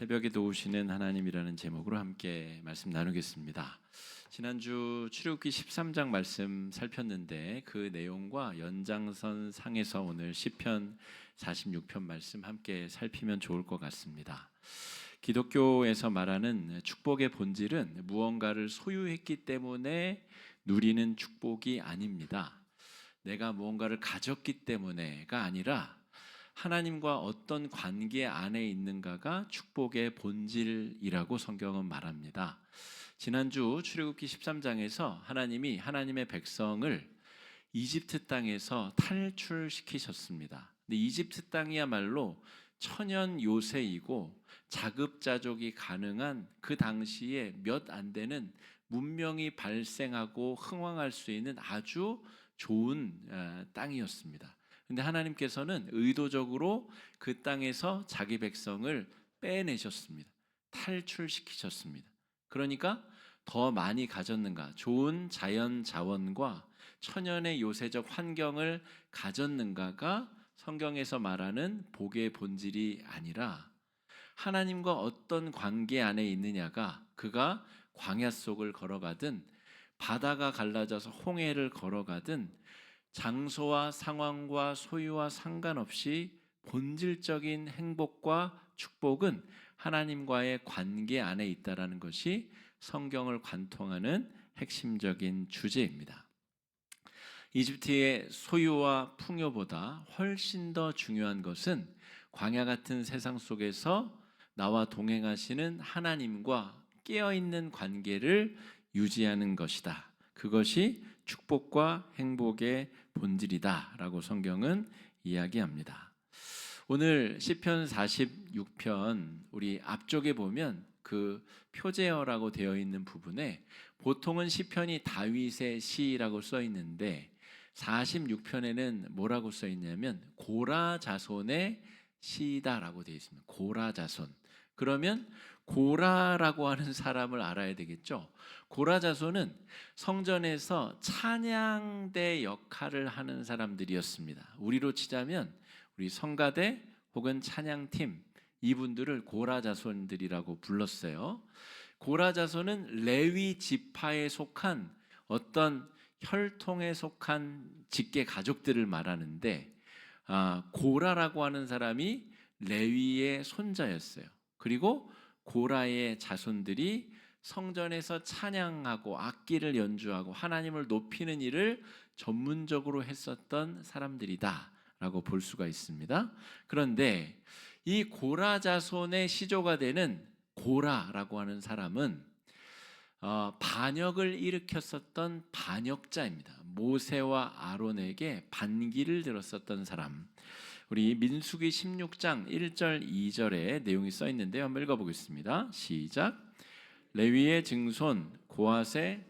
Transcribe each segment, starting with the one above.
새벽에 도우시는 하나님이라는 제목으로 함께 말씀 나누겠습니다. 지난주 출애굽기 13장 말씀 살폈는데 그 내용과 연장선 상에서 오늘 시편 46편 말씀 함께 살피면 좋을 것 같습니다. 기독교에서 말하는 축복의 본질은 무언가를 소유했기 때문에 누리는 축복이 아닙니다. 내가 무언가를 가졌기 때문에가 아니라 하나님과 어떤 관계 안에 있는가가 축복의 본질이라고 성경은 말합니다. 지난주 출애굽기 13장에서 하나님이 하나님의 백성을 이집트 땅에서 탈출시키셨습니다. 근데 이집트 땅이야말로 천연 요새이고 자급자족이 가능한 그 당시에 몇 안 되는 문명이 발생하고 흥왕할 수 있는 아주 좋은 땅이었습니다. 근데 하나님께서는 의도적으로 그 땅에서 자기 백성을 빼내셨습니다. 탈출시키셨습니다. 그러니까 더 많이 가졌는가? 좋은 자연 자원과 천연의 요새적 환경을 가졌는가가 성경에서 말하는 복의 본질이 아니라 하나님과 어떤 관계 안에 있느냐가, 그가 광야 속을 걸어가든 바다가 갈라져서 홍해를 걸어가든 장소와 상황과 소유와 상관없이 본질적인 행복과 축복은 하나님과의 관계 안에 있다라는 것이 성경을 관통하는 핵심적인 주제입니다. 이집트의 소유와 풍요보다 훨씬 더 중요한 것은 광야 같은 세상 속에서 나와 동행하시는 하나님과 깨어있는 관계를 유지하는 것이다. 그것이 축복과 행복의 본질이다라고 성경은 이야기합니다. 오늘 시편 46편 우리 앞쪽에 보면 그 표제어라고 되어 있는 부분에 보통은 시편이 다윗의 시라고 써 있는데 46편에는 뭐라고 써 있냐면 고라 자손의 시다라고 되어 있습니다. 고라 자손. 그러면 고라라고 하는 사람을 알아야 되겠죠. 고라 자손은 성전에서 찬양대 역할을 하는 사람들이었습니다. 우리로 치자면 우리 성가대 혹은 찬양팀, 이분들을 고라 자손들이라고 불렀어요. 고라 자손은 레위 지파에 속한 어떤 혈통에 속한 직계 가족들을 말하는데 고라라고 하는 사람이 레위의 손자였어요. 그리고 고라의 자손들이 성전에서 찬양하고 악기를 연주하고 하나님을 높이는 일을 전문적으로 했었던 사람들이다라고 볼 수가 있습니다. 그런데 이 고라 자손의 시조가 되는 고라라고 하는 사람은 반역을 일으켰었던 반역자입니다. 모세와 아론에게 반기를 들었었던 사람. 우리 민수기 16장 1절 2절에 내용이 써 있는데요. 한번 읽어보겠습니다. 시작. 레위의 증손 고핫의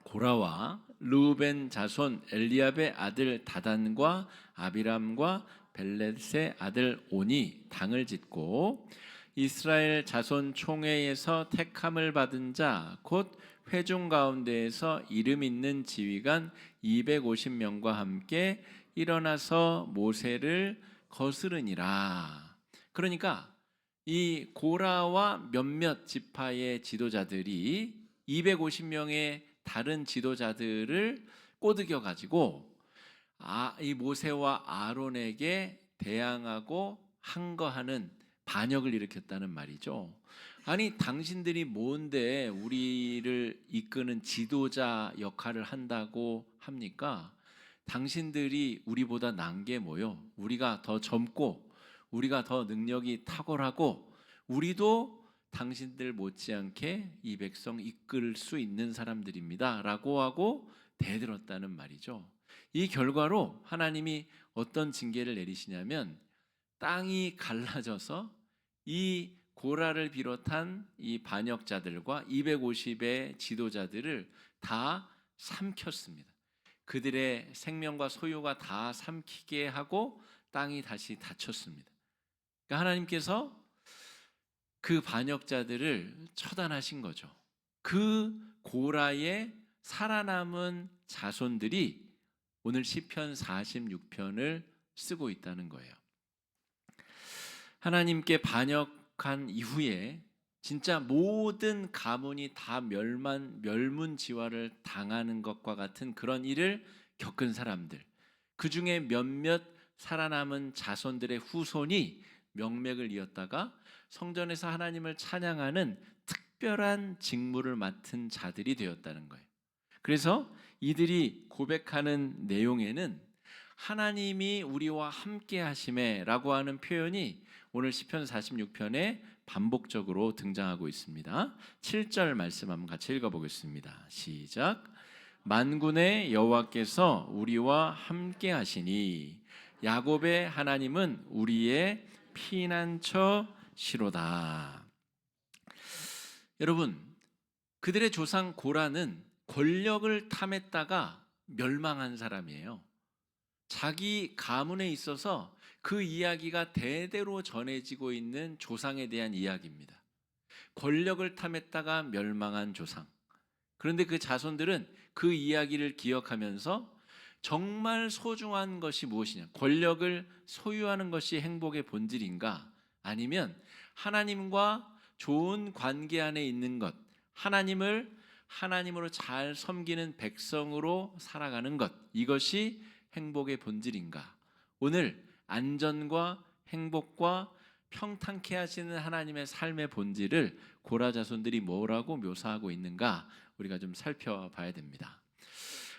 고라와 르우벤 자손 엘리압의 아들 다단과 아비람과 벨렛의 아들 온이 당을 짓고 이스라엘 자손 총회에서 택함을 받은 자 곧 회중 가운데에서 이름 있는 지휘관 250명과 함께 일어나서 모세를 거스르니라. 그러니까 이 고라와 몇몇 지파의 지도자들이 250명의 다른 지도자들을 꼬드겨 가지고 이 모세와 아론에게 대항하고 항거하는 반역을 일으켰다는 말이죠. 아니, 당신들이 뭔데 우리를 이끄는 지도자 역할을 한다고 합니까? 당신들이 우리보다 난 게 뭐요? 우리가 더 젊고 우리가 더 능력이 탁월하고 우리도 당신들 못지않게 이 백성 이끌 수 있는 사람들입니다 라고 하고 대들었다는 말이죠. 이 결과로 하나님이 어떤 징계를 내리시냐면 땅이 갈라져서 이 고라를 비롯한 이 반역자들과 250의 지도자들을 다 삼켰습니다. 그들의 생명과 소유가 다 삼키게 하고 땅이 다시 닫혔습니다. 그러니까 하나님께서 그 반역자들을 처단하신 거죠. 그 고라의 살아남은 자손들이 오늘 시편 46편을 쓰고 있다는 거예요. 하나님께 반역한 이후에 진짜 모든 가문이 다 멸문지화를 당하는 것과 같은 그런 일을 겪은 사람들, 그 중에 몇몇 살아남은 자손들의 후손이 명맥을 이었다가 성전에서 하나님을 찬양하는 특별한 직무를 맡은 자들이 되었다는 거예요. 그래서 이들이 고백하는 내용에는 하나님이 우리와 함께 하심에라고 하는 표현이 오늘 시편 46편에 반복적으로 등장하고 있습니다. 7절 말씀 한번 같이 읽어보겠습니다. 시작. 만군의 여호와께서 우리와 함께 하시니 야곱의 하나님은 우리의 피난처시로다. 여러분, 그들의 조상 고라는 권력을 탐했다가 멸망한 사람이에요. 자기 가문에 있어서 그 이야기가 대대로 전해지고 있는 조상에 대한 이야기입니다. 권력을 탐했다가 멸망한 조상. 그런데 그 자손들은 그 이야기를 기억하면서 정말 소중한 것이 무엇이냐? 권력을 소유하는 것이 행복의 본질인가? 아니면 하나님과 좋은 관계 안에 있는 것, 하나님을 하나님으로 잘 섬기는 백성으로 살아가는 것, 이것이 행복의 본질인가? 오늘 안전과 행복과 평탄케 하시는 하나님의 삶의 본질을 고라 자손들이 뭐라고 묘사하고 있는가 우리가 좀 살펴봐야 됩니다.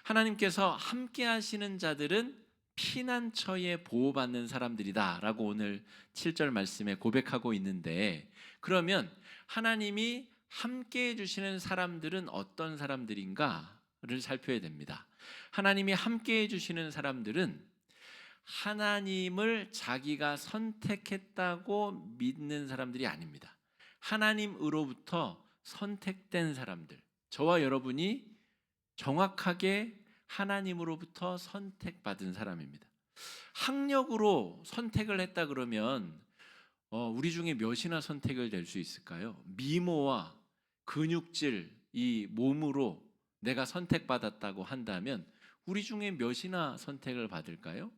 하나님께서 함께 하시는 자들은 피난처에 보호받는 사람들이다라고 오늘 7절 말씀에 고백하고 있는데, 그러면 하나님이 함께 해주시는 사람들은 어떤 사람들인가를 살펴야 됩니다. 하나님이 함께 해주시는 사람들은 하나님을 자기가 선택했다고 믿는 사람들이 아닙니다. 하나님으로부터 선택된 사람들, 저와 여러분이 정확하게 하나님으로부터 선택받은 사람입니다. 학력으로 선택을 했다 그러면 우리 중에 몇이나 선택을 될 수 있을까요? 미모와 근육질, 이 몸으로 내가 선택받았다고 한다면 우리 중에 몇이나 선택을 받을까요?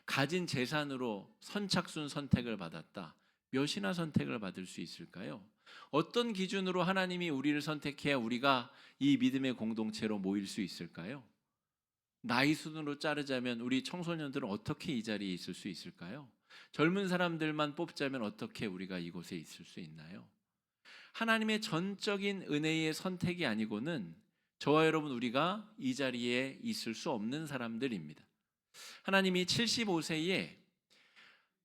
가진 재산으로 선착순 선택을 받았다. 몇이나 선택을 받을 수 있을까요? 어떤 기준으로 하나님이 우리를 선택해야 우리가 이 믿음의 공동체로 모일 수 있을까요? 나이 순으로 자르자면 우리 청소년들은 어떻게 이 자리에 있을 수 있을까요? 젊은 사람들만 뽑자면 어떻게 우리가 이곳에 있을 수 있나요? 하나님의 전적인 은혜의 선택이 아니고는 저와 여러분 우리가 이 자리에 있을 수 없는 사람들입니다. 하나님이 75세에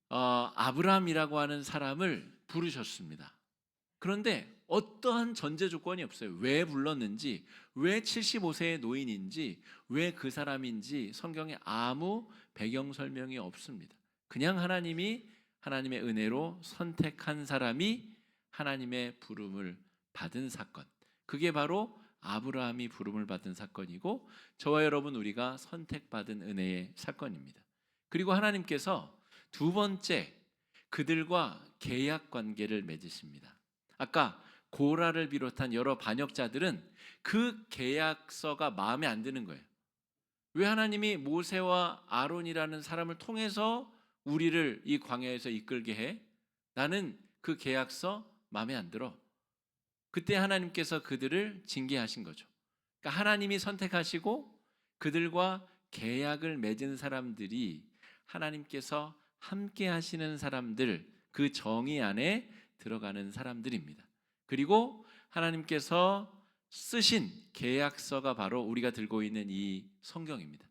아브라함이라고 하는 사람을 부르셨습니다. 그런데 어떠한 전제 조건이 없어요. 왜 불렀는지, 왜 75세의 노인인지, 왜 그 사람인지 성경에 아무 배경 설명이 없습니다. 그냥 하나님이 하나님의 은혜로 선택한 사람이 하나님의 부름을 받은 사건, 그게 바로 아브라함이 부름을 받은 사건이고 저와 여러분 우리가 선택받은 은혜의 사건입니다. 그리고 하나님께서 두 번째, 그들과 계약 관계를 맺으십니다. 아까 고라를 비롯한 여러 반역자들은 그 계약서가 마음에 안 드는 거예요. 왜 하나님이 모세와 아론이라는 사람을 통해서 우리를 이 광야에서 이끌게 해? 나는 그 계약서 마음에 안 들어. 그때 하나님께서 그들을 징계하신 거죠. 그러니까 하나님이 선택하시고 그들과 계약을 맺은 사람들이 하나님께서 함께 하시는 사람들, 그 정의 안에 들어가는 사람들입니다. 그리고 하나님께서 쓰신 계약서가 바로 우리가 들고 있는 이 성경입니다.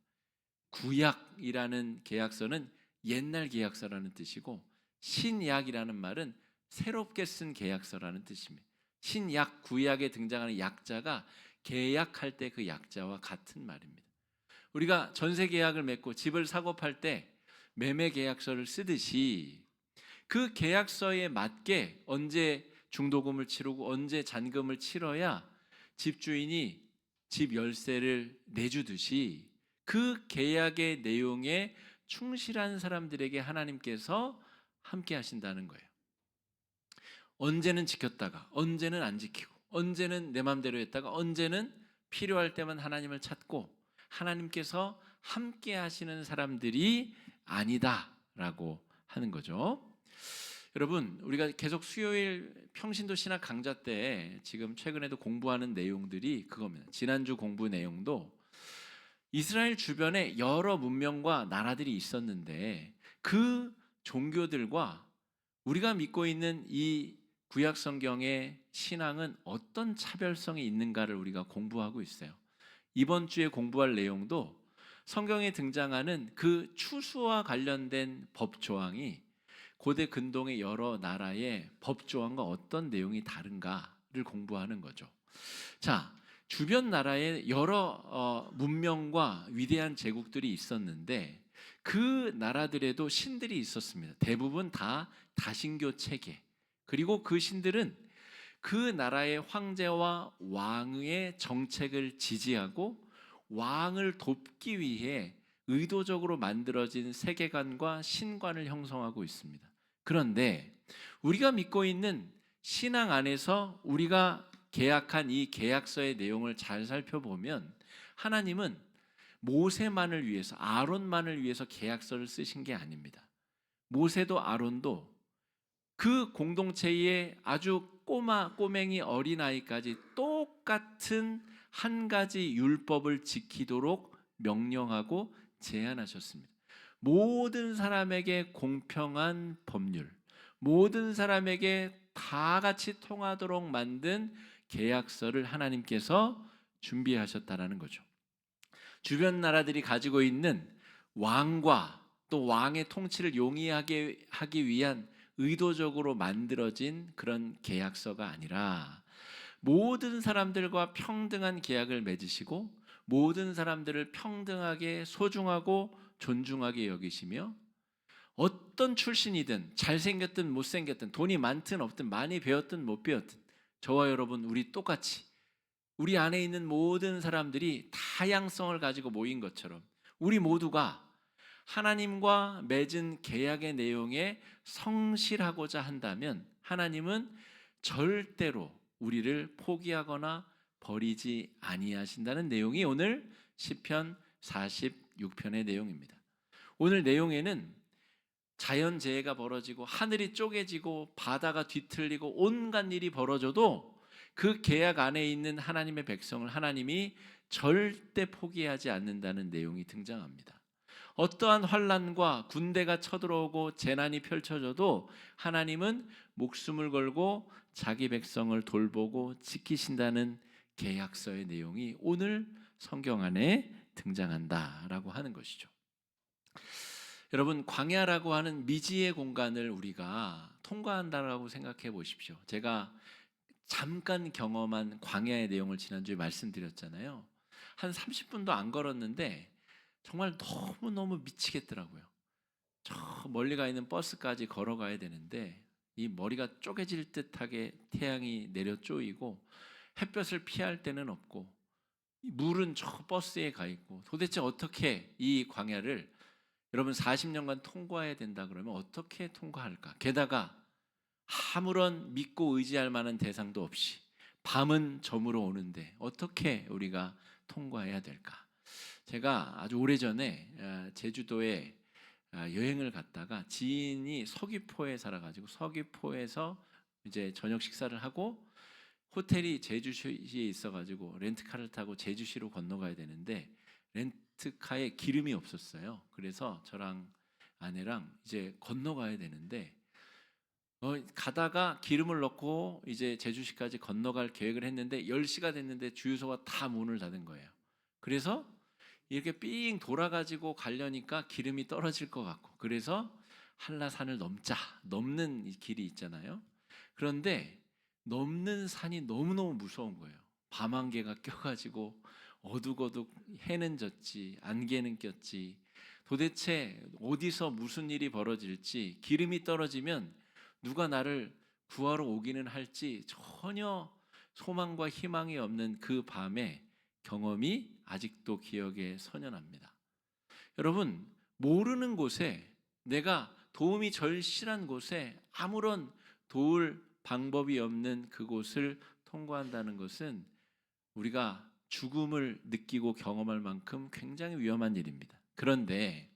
구약이라는 계약서는 옛날 계약서라는 뜻이고 신약이라는 말은 새롭게 쓴 계약서라는 뜻입니다. 신약, 구약에 등장하는 약자가 계약할 때 그 약자와 같은 말입니다. 우리가 전세 계약을 맺고 집을 사고 팔 때 매매 계약서를 쓰듯이 그 계약서에 맞게 언제 중도금을 치르고 언제 잔금을 치러야 집주인이 집 열쇠를 내주듯이 그 계약의 내용에 충실한 사람들에게 하나님께서 함께 하신다는 거예요. 언제는 지켰다가 언제는 안 지키고 언제는 내 마음대로 했다가 언제는 필요할 때만 하나님을 찾고 하나님께서 함께 하시는 사람들이 아니다라고 하는 거죠. 여러분, 우리가 계속 수요일 평신도 신학 강좌 때 지금 최근에도 공부하는 내용들이 그겁니다. 지난주 공부 내용도 이스라엘 주변에 여러 문명과 나라들이 있었는데 그 종교들과 우리가 믿고 있는 이 구약 성경의 신앙은 어떤 차별성이 있는가를 우리가 공부하고 있어요. 이번 주에 공부할 내용도 성경에 등장하는 그 추수와 관련된 법 조항이 고대 근동의 여러 나라의 법 조항과 어떤 내용이 다른가를 공부하는 거죠. 자, 주변 나라에 여러 문명과 위대한 제국들이 있었는데 그 나라들에도 신들이 있었습니다. 대부분 다 다신교 체계. 그리고 그 신들은 그 나라의 황제와 왕의 정책을 지지하고 왕을 돕기 위해 의도적으로 만들어진 세계관과 신관을 형성하고 있습니다. 그런데 우리가 믿고 있는 신앙 안에서 우리가 계약한 이 계약서의 내용을 잘 살펴보면 하나님은 모세만을 위해서, 아론만을 위해서 계약서를 쓰신 게 아닙니다. 모세도 아론도 그 공동체의 아주 꼬맹이 어린아이까지 똑같은 한 가지 율법을 지키도록 명령하고 제안하셨습니다. 모든 사람에게 공평한 법률, 모든 사람에게 다 같이 통하도록 만든 계약서를 하나님께서 준비하셨다라는 거죠. 주변 나라들이 가지고 있는 왕과 또 왕의 통치를 용이하게 하기 위한 의도적으로 만들어진 그런 계약서가 아니라 모든 사람들과 평등한 계약을 맺으시고 모든 사람들을 평등하게 소중하고 존중하게 여기시며 어떤 출신이든 잘생겼든 못생겼든 돈이 많든 없든 많이 배웠든 못 배웠든 저와 여러분 우리 똑같이 우리 안에 있는 모든 사람들이 다양성을 가지고 모인 것처럼 우리 모두가 하나님과 맺은 계약의 내용에 성실하고자 한다면 하나님은 절대로 우리를 포기하거나 버리지 아니하신다는 내용이 오늘 시편 46편의 내용입니다. 오늘 내용에는 자연재해가 벌어지고 하늘이 쪼개지고 바다가 뒤틀리고 온갖 일이 벌어져도 그 계약 안에 있는 하나님의 백성을 하나님이 절대 포기하지 않는다는 내용이 등장합니다. 어떠한 환난과 군대가 쳐들어오고 재난이 펼쳐져도 하나님은 목숨을 걸고 자기 백성을 돌보고 지키신다는 계약서의 내용이 오늘 성경 안에 등장한다라고 하는 것이죠. 여러분, 광야라고 하는 미지의 공간을 우리가 통과한다라고 생각해 보십시오. 제가 잠깐 경험한 광야의 내용을 지난주에 말씀드렸잖아요. 한 30분도 안 걸었는데 정말 너무너무 미치겠더라고요. 저 멀리 가 있는 버스까지 걸어가야 되는데 이 머리가 쪼개질 듯하게 태양이 내려 쪼이고 햇볕을 피할 데는 없고 물은 저 버스에 가 있고 도대체 어떻게 이 광야를 여러분 40년간 통과해야 된다 그러면 어떻게 통과할까? 게다가 아무런 믿고 의지할 만한 대상도 없이 밤은 저물어 오는데 어떻게 우리가 통과해야 될까? 제가 아주 오래전에 제주도에 여행을 갔다가 지인이 서귀포에 살아가지고 서귀포에서 이제 저녁 식사를 하고 호텔이 제주시에 있어가지고 렌트카를 타고 제주시로 건너가야 되는데 렌트카에 기름이 없었어요. 그래서 저랑 아내랑 이제 건너가야 되는데 가다가 기름을 넣고 이제 제주시까지 건너갈 계획을 했는데 10시가 됐는데 주유소가 다 문을 닫은 거예요. 그래서 이렇게 삥 돌아가지고 가려니까 기름이 떨어질 것 같고 그래서 한라산을 넘는 이 길이 있잖아요. 그런데 넘는 산이 너무너무 무서운 거예요. 밤안개가 껴가지고 어둑어둑 해는 졌지 안개는 꼈지 도대체 어디서 무슨 일이 벌어질지 기름이 떨어지면 누가 나를 구하러 오기는 할지 전혀 소망과 희망이 없는 그 밤의 경험이 아직도 기억에 선연합니다. 여러분, 모르는 곳에 내가 도움이 절실한 곳에 아무런 도울 방법이 없는 그곳을 통과한다는 것은 우리가 죽음을 느끼고 경험할 만큼 굉장히 위험한 일입니다. 그런데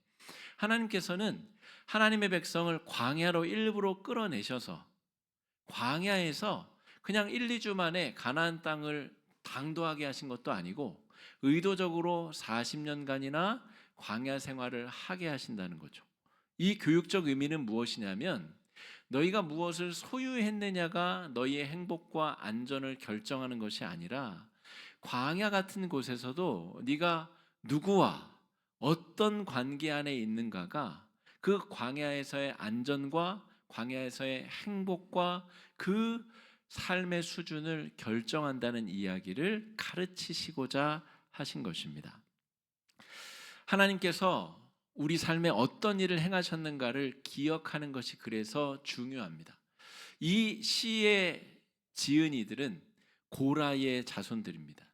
하나님께서는 하나님의 백성을 광야로 일부러 끌어내셔서 광야에서 그냥 1, 2주 만에 가나안 땅을 당도하게 하신 것도 아니고 의도적으로 40년간이나 광야 생활을 하게 하신다는 거죠. 이 교육적 의미는 무엇이냐면 너희가 무엇을 소유했느냐가 너희의 행복과 안전을 결정하는 것이 아니라 광야 같은 곳에서도 네가 누구와 어떤 관계 안에 있는가가 그 광야에서의 안전과 광야에서의 행복과 그 삶의 수준을 결정한다는 이야기를 가르치시고자 하신 것입니다. 하나님께서 우리 삶에 어떤 일을 행하셨는가를 기억하는 것이 그래서 중요합니다. 이 시의 지은 이들은 고라의 자손들입니다.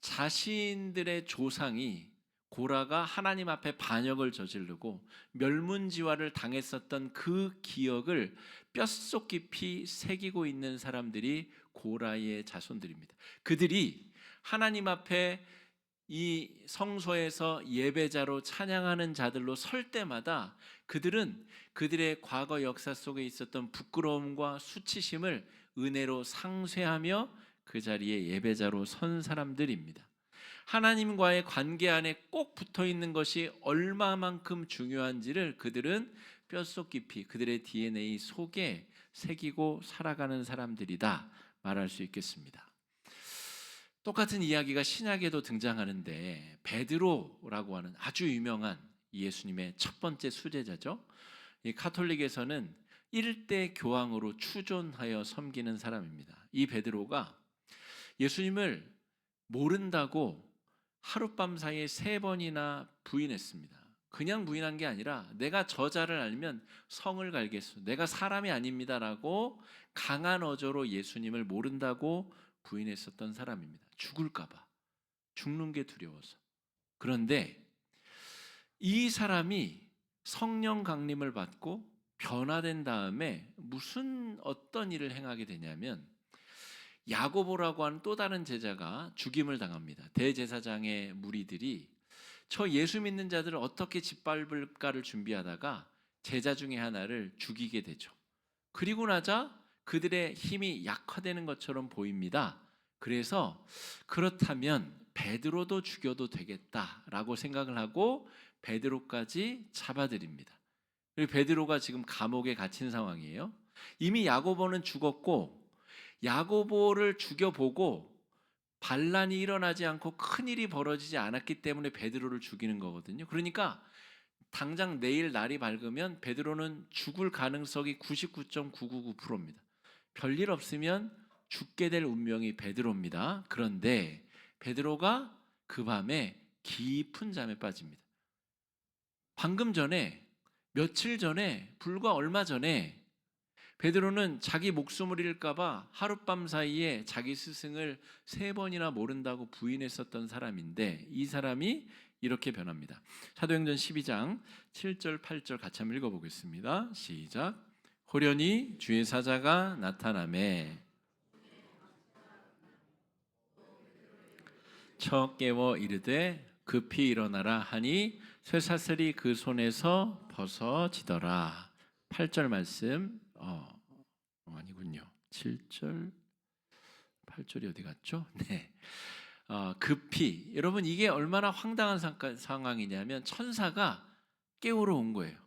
자신들의 조상이 고라가 하나님 앞에 반역을 저지르고 멸문지화를 당했었던 그 기억을 뼛속 깊이 새기고 있는 사람들이 고라의 자손들입니다. 그들이 하나님 앞에 이 성소에서 예배자로 찬양하는 자들로 설 때마다 그들은 그들의 과거 역사 속에 있었던 부끄러움과 수치심을 은혜로 상쇄하며 그 자리에 예배자로 선 사람들입니다. 하나님과의 관계 안에 꼭 붙어 있는 것이 얼마만큼 중요한지를 그들은 뼛속 깊이 그들의 DNA 속에 새기고 살아가는 사람들이다 말할 수 있겠습니다. 똑같은 이야기가 신약에도 등장하는데 베드로라고 하는 아주 유명한 예수님의 첫 번째 수제자죠. 이 카톨릭에서는 일대 교황으로 추존하여 섬기는 사람입니다. 이 베드로가 예수님을 모른다고 하룻밤 사이에 3번이나 부인했습니다. 그냥 부인한 게 아니라 내가 저자를 알면 성을 갈겠소, 내가 사람이 아닙니다라고 강한 어조로 예수님을 모른다고 부인했었던 사람입니다. 죽을까 봐, 죽는 게 두려워서. 그런데 이 사람이 성령 강림을 받고 변화된 다음에 무슨 어떤 일을 행하게 되냐면 야고보라고 하는 또 다른 제자가 죽임을 당합니다. 대제사장의 무리들이 저 예수 믿는 자들을 어떻게 짓밟을까를 준비하다가 제자 중에 하나를 죽이게 되죠. 그리고 나자 그들의 힘이 약화되는 것처럼 보입니다. 그래서 그렇다면 베드로도 죽여도 되겠다라고 생각을 하고 베드로까지 잡아들입니다. 그리고 베드로가 지금 감옥에 갇힌 상황이에요. 이미 야고보는 죽었고 야고보를 죽여보고 반란이 일어나지 않고 큰일이 벌어지지 않았기 때문에 베드로를 죽이는 거거든요. 그러니까 당장 내일 날이 밝으면 베드로는 죽을 가능성이 99.999%입니다. 별일 없으면 죽게 될 운명이 베드로입니다. 그런데 베드로가 그 밤에 깊은 잠에 빠집니다. 방금 전에 며칠 전에 불과 얼마 전에 베드로는 자기 목숨을 잃을까 봐 하룻밤 사이에 자기 스승을 3번이나 모른다고 부인했었던 사람인데 이 사람이 이렇게 변합니다. 사도행전 12장 7절 8절 같이 한번 읽어보겠습니다. 시작. 호련히 주의 사자가 나타나매 쳐 깨워 이르되 급히 일어나라 하니 쇠사슬이 그 손에서 벗어지더라. 8절 말씀 아니군요. 7절 8절이 어디 갔죠? 네. 급히 여러분 이게 얼마나 황당한 상황이냐면 천사가 깨우러 온 거예요.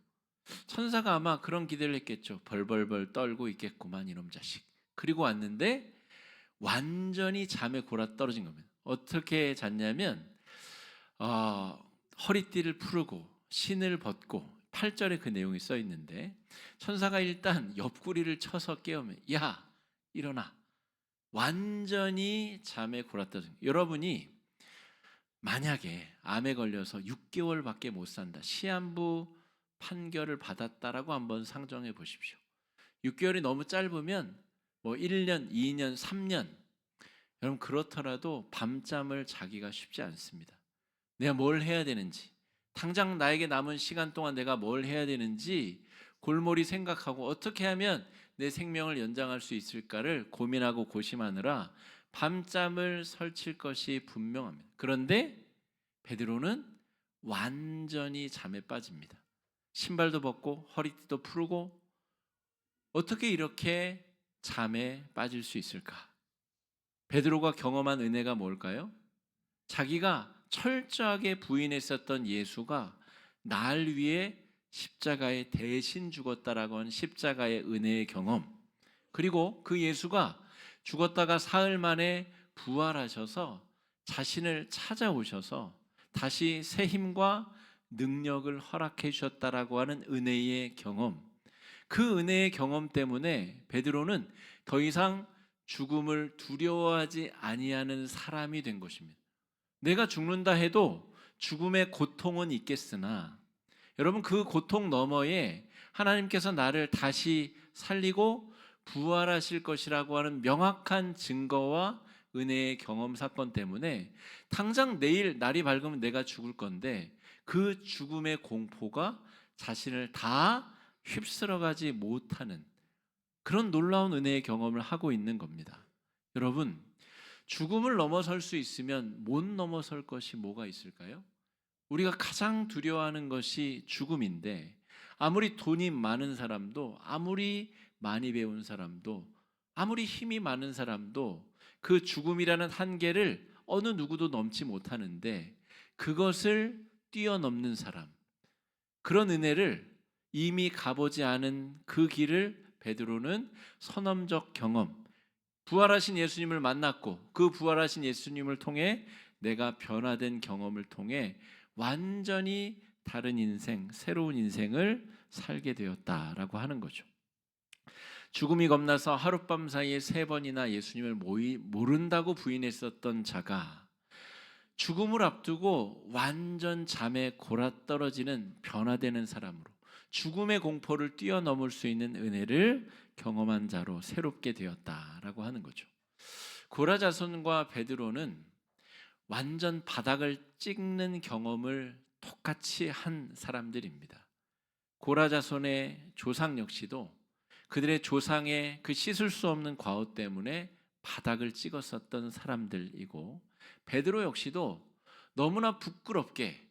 천사가 아마 그런 기대를 했겠죠. 벌벌벌 떨고 있겠구만 이놈 자식. 그리고 왔는데 완전히 잠에 골아 떨어진 겁니다. 어떻게 잤냐면 허리띠를 풀고 신을 벗고 8절에 그 내용이 써 있는데 천사가 일단 옆구리를 쳐서 깨우면 야 일어나. 완전히 잠에 골아떨어진. 여러분이 만약에 암에 걸려서 6개월밖에 못 산다. 시한부 판결을 받았다라고 한번 상정해 보십시오. 6개월이 너무 짧으면 뭐 1년, 2년, 3년 여러분 그렇더라도 밤잠을 자기가 쉽지 않습니다. 내가 뭘 해야 되는지 당장 나에게 남은 시간 동안 내가 뭘 해야 되는지 골몰이 생각하고 어떻게 하면 내 생명을 연장할 수 있을까를 고민하고 고심하느라 밤잠을 설칠 것이 분명합니다. 그런데 베드로는 완전히 잠에 빠집니다. 신발도 벗고 허리띠도 풀고 어떻게 이렇게 잠에 빠질 수 있을까? 베드로가 경험한 은혜가 뭘까요? 자기가 철저하게 부인했었던 예수가 날 위해 십자가에 대신 죽었다라고 하는 십자가의 은혜의 경험, 그리고 그 예수가 죽었다가 사흘 만에 부활하셔서 자신을 찾아오셔서 다시 새 힘과 능력을 허락해 주셨다라고 하는 은혜의 경험, 그 은혜의 경험 때문에 베드로는 더 이상 죽음을 두려워하지 아니하는 사람이 된 것입니다. 내가 죽는다 해도 죽음의 고통은 있겠으나 여러분, 그 고통 너머에 하나님께서 나를 다시 살리고 부활하실 것이라고 하는 명확한 증거와 은혜의 경험 사건 때문에 당장 내일 날이 밝으면 내가 죽을 건데 그 죽음의 공포가 자신을 다 휩쓸어가지 못하는 그런 놀라운 은혜의 경험을 하고 있는 겁니다. 여러분, 죽음을 넘어설 수 있으면 못 넘어설 것이 뭐가 있을까요? 우리가 가장 두려워하는 것이 죽음인데, 아무리 돈이 많은 사람도, 아무리 많이 배운 사람도, 아무리 힘이 많은 사람도 그 죽음이라는 한계를 어느 누구도 넘지 못하는데, 그것을 뛰어넘는 사람, 그런 은혜를 이미 가보지 않은 그 길을 베드로는 선험적 경험, 부활하신 예수님을 만났고 그 부활하신 예수님을 통해 내가 변화된 경험을 통해 완전히 다른 인생, 새로운 인생을 살게 되었다라고 하는 거죠. 죽음이 겁나서 하룻밤 사이에 3번이나 예수님을 모른다고 부인했었던 자가 죽음을 앞두고 완전 잠에 골아떨어지는 변화되는 사람으로 죽음의 공포를 뛰어넘을 수 있는 은혜를 경험한 자로 새롭게 되었다라고 하는 거죠. 고라자손과 베드로는 완전 바닥을 찍는 경험을 똑같이 한 사람들입니다. 고라자손의 조상 역시도 그들의 조상의 그 씻을 수 없는 과오 때문에 바닥을 찍었었던 사람들이고, 베드로 역시도 너무나 부끄럽게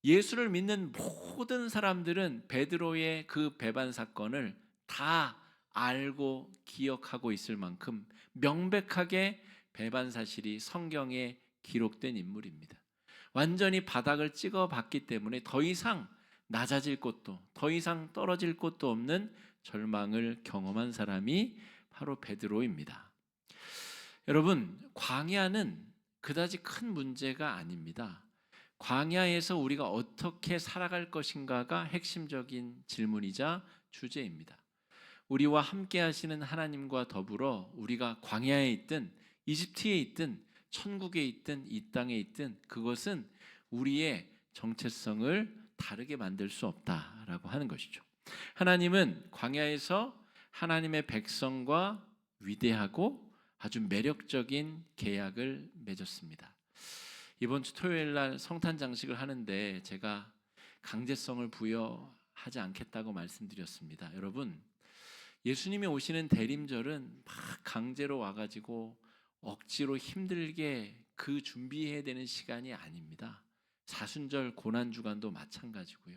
예수를 믿는 모든 사람들은 베드로의 그 배반 사건을 다 알고 기억하고 있을 만큼 명백하게 배반 사실이 성경에 기록된 인물입니다. 완전히 바닥을 찍어봤기 때문에 더 이상 낮아질 곳도 더 이상 떨어질 곳도 없는 절망을 경험한 사람이 바로 베드로입니다. 여러분, 광야는 그다지 큰 문제가 아닙니다. 광야에서 우리가 어떻게 살아갈 것인가가 핵심적인 질문이자 주제입니다. 우리와 함께 하시는 하나님과 더불어 우리가 광야에 있든 이집트에 있든 천국에 있든 이 땅에 있든 그것은 우리의 정체성을 다르게 만들 수 없다라고 하는 것이죠. 하나님은 광야에서 하나님의 백성과 위대하고 아주 매력적인 계약을 맺었습니다. 이번 주 토요일 날 성탄 장식을 하는데 제가 강제성을 부여하지 않겠다고 말씀드렸습니다. 여러분, 예수님이 오시는 대림절은 막 강제로 와가지고 억지로 힘들게 그 준비해야 되는 시간이 아닙니다. 사순절 고난주간도 마찬가지고요.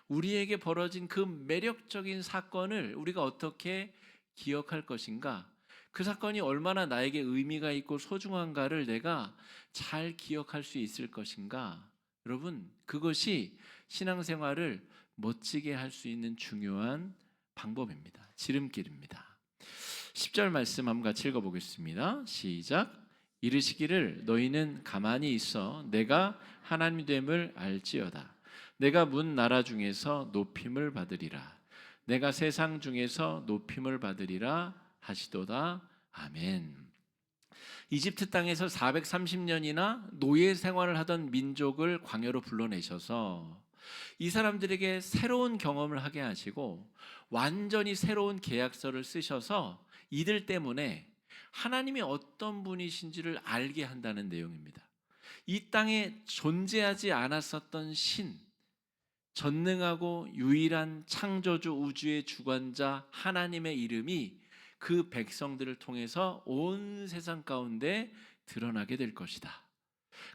우리에게 벌어진 그 매력적인 사건을 우리가 어떻게 기억할 것인가, 그 사건이 얼마나 나에게 의미가 있고 소중한가를 내가 잘 기억할 수 있을 것인가. 여러분, 그것이 신앙생활을 멋지게 할 수 있는 중요한 방법입니다. 지름길입니다. 10절 말씀 한번 같이 읽어보겠습니다. 시작. 이르시기를 너희는 가만히 있어 내가 하나님됨을 알지어다. 내가 문 나라 중에서 높임을 받으리라. 내가 세상 중에서 높임을 받으리라 하시도다. 아멘. 이집트 땅에서 430년이나 노예 생활을 하던 민족을 광야로 불러내셔서 이 사람들에게 새로운 경험을 하게 하시고 완전히 새로운 계약서를 쓰셔서 이들 때문에 하나님이 어떤 분이신지를 알게 한다는 내용입니다. 이 땅에 존재하지 않았었던 신, 전능하고 유일한 창조주 우주의 주관자 하나님의 이름이 그 백성들을 통해서 온 세상 가운데 드러나게 될 것이다.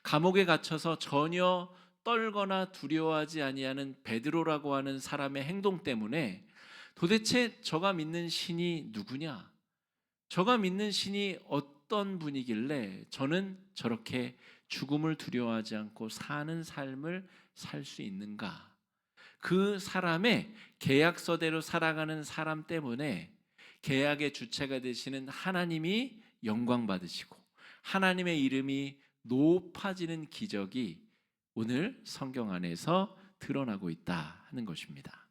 감옥에 갇혀서 전혀 떨거나 두려워하지 아니하는 베드로라고 하는 사람의 행동 때문에 도대체 저가 믿는 신이 누구냐? 저가 믿는 신이 어떤 분이길래 저는 저렇게 죽음을 두려워하지 않고 사는 삶을 살 수 있는가? 그 사람의 계약서대로 살아가는 사람 때문에 계약의 주체가 되시는 하나님이 영광 받으시고 하나님의 이름이 높아지는 기적이 오늘 성경 안에서 드러나고 있다 하는 것입니다.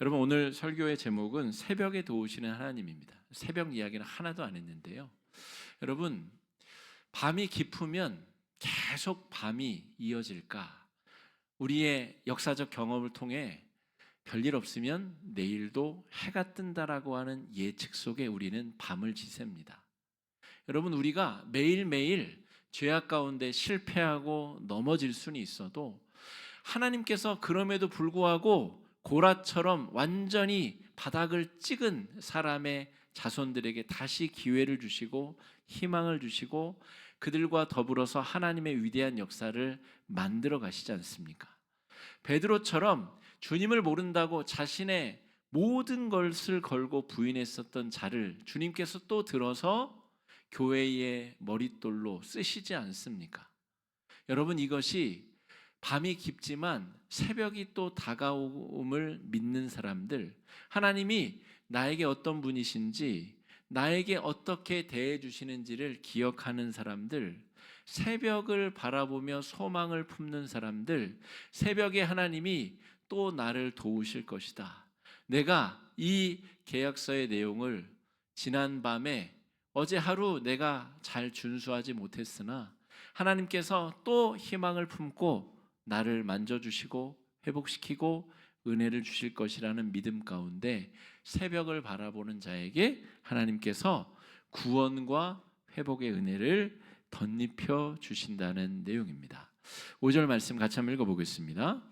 여러분, 오늘 설교의 제목은 새벽에 도우시는 하나님입니다. 새벽 이야기는 하나도 안 했는데요. 여러분, 밤이 깊으면 계속 밤이 이어질까? 우리의 역사적 경험을 통해 별일 없으면 내일도 해가 뜬다라고 하는 예측 속에 우리는 밤을 지새웁니다. 여러분, 우리가 매일매일 죄악 가운데 실패하고 넘어질 수는 있어도 하나님께서 그럼에도 불구하고 고라처럼 완전히 바닥을 찍은 사람의 자손들에게 다시 기회를 주시고 희망을 주시고 그들과 더불어서 하나님의 위대한 역사를 만들어 가시지 않습니까? 베드로처럼 주님을 모른다고 자신의 모든 것을 걸고 부인했었던 자를 주님께서 또 들어서 교회의 머릿돌로 쓰시지 않습니까? 여러분, 이것이 밤이 깊지만 새벽이 또 다가옴을 믿는 사람들, 하나님이 나에게 어떤 분이신지, 나에게 어떻게 대해 주시는지를 기억하는 사람들, 새벽을 바라보며 소망을 품는 사람들, 새벽에 하나님이 또 나를 도우실 것이다. 내가 이 계약서의 내용을 지난 밤에 어제 하루 내가 잘 준수하지 못했으나 하나님께서 또 희망을 품고 나를 만져주시고 회복시키고 은혜를 주실 것이라는 믿음 가운데 새벽을 바라보는 자에게 하나님께서 구원과 회복의 은혜를 덧입혀 주신다는 내용입니다. 5절 말씀 같이 한번 읽어보겠습니다.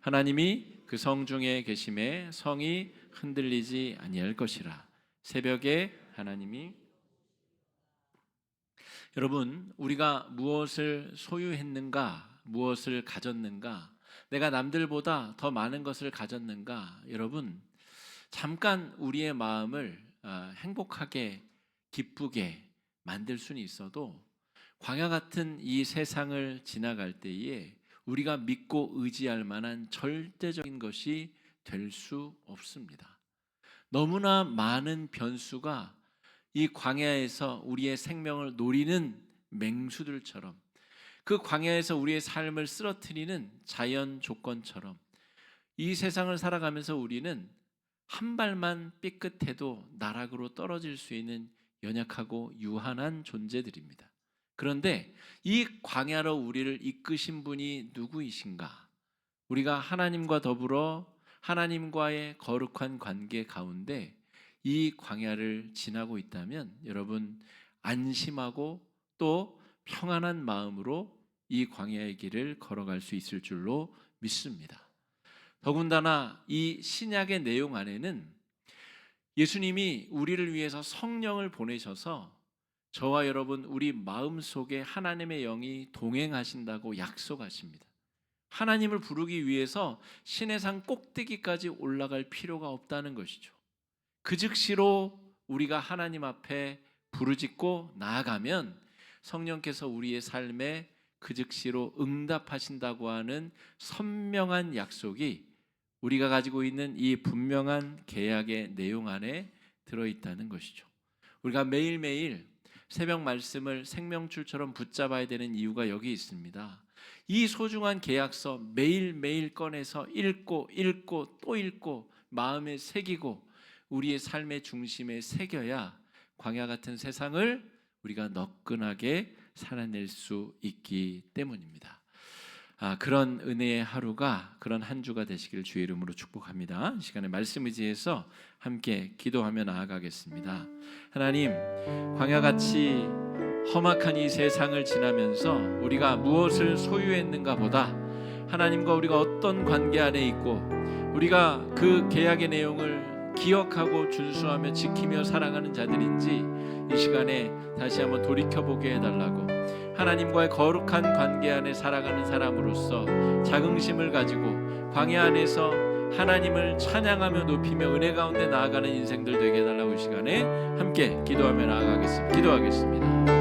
하나님이 그 성 중에 계심에 성이 흔들리지 아니할 것이라. 새벽에 하나님이 여러분, 우리가 무엇을 소유했는가, 무엇을 가졌는가, 내가 남들보다 더 많은 것을 가졌는가, 여러분, 잠깐 우리의 마음을 행복하게 기쁘게 만들 수는 있어도 광야 같은 이 세상을 지나갈 때에 우리가 믿고 의지할 만한 절대적인 것이 될 수 없습니다. 너무나 많은 변수가 이 광야에서 우리의 생명을 노리는 맹수들처럼, 그 광야에서 우리의 삶을 쓰러뜨리는 자연 조건처럼 이 세상을 살아가면서 우리는 한 발만 삐끗해도 나락으로 떨어질 수 있는 연약하고 유한한 존재들입니다. 그런데 이 광야로 우리를 이끄신 분이 누구이신가? 우리가 하나님과 더불어 하나님과의 거룩한 관계 가운데 이 광야를 지나고 있다면 여러분, 안심하고 또 평안한 마음으로 이 광야의 길을 걸어갈 수 있을 줄로 믿습니다. 더군다나 이 신약의 내용 안에는 예수님이 우리를 위해서 성령을 보내셔서 저와 여러분 우리 마음속에 하나님의 영이 동행하신다고 약속하십니다. 하나님을 부르기 위해서 신의 산 꼭대기까지 올라갈 필요가 없다는 것이죠. 그 즉시로 우리가 하나님 앞에 부르짖고 나아가면 성령께서 우리의 삶에 그 즉시로 응답하신다고 하는 선명한 약속이 우리가 가지고 있는 이 분명한 계약의 내용 안에 들어있다는 것이죠. 우리가 매일매일 새벽 말씀을 생명줄처럼 붙잡아야 되는 이유가 여기 있습니다. 이 소중한 계약서 매일매일 꺼내서 읽고 또 읽고 마음에 새기고 우리의 삶의 중심에 새겨야 광야 같은 세상을 우리가 너끈하게 살아낼 수 있기 때문입니다. 그런 은혜의 하루가, 그런 한 주가 되시길 주의 이름으로 축복합니다. 이 시간에 말씀 의지해서 함께 기도하며 나아가겠습니다. 하나님, 광야같이 험악한 이 세상을 지나면서 우리가 무엇을 소유했는가 보다 하나님과 우리가 어떤 관계 안에 있고 우리가 그 계약의 내용을 기억하고 준수하며 지키며 살아가는 자들인지 이 시간에 다시 한번 돌이켜보게 해달라고, 하나님과의 거룩한 관계 안에 살아가는 사람으로서 자긍심을 가지고 광야 안에서 하나님을 찬양하며 높이며 은혜 가운데 나아가는 인생들 되게 해달라고 이 시간에 함께 기도하며 나아가겠습니다. 기도하겠습니다.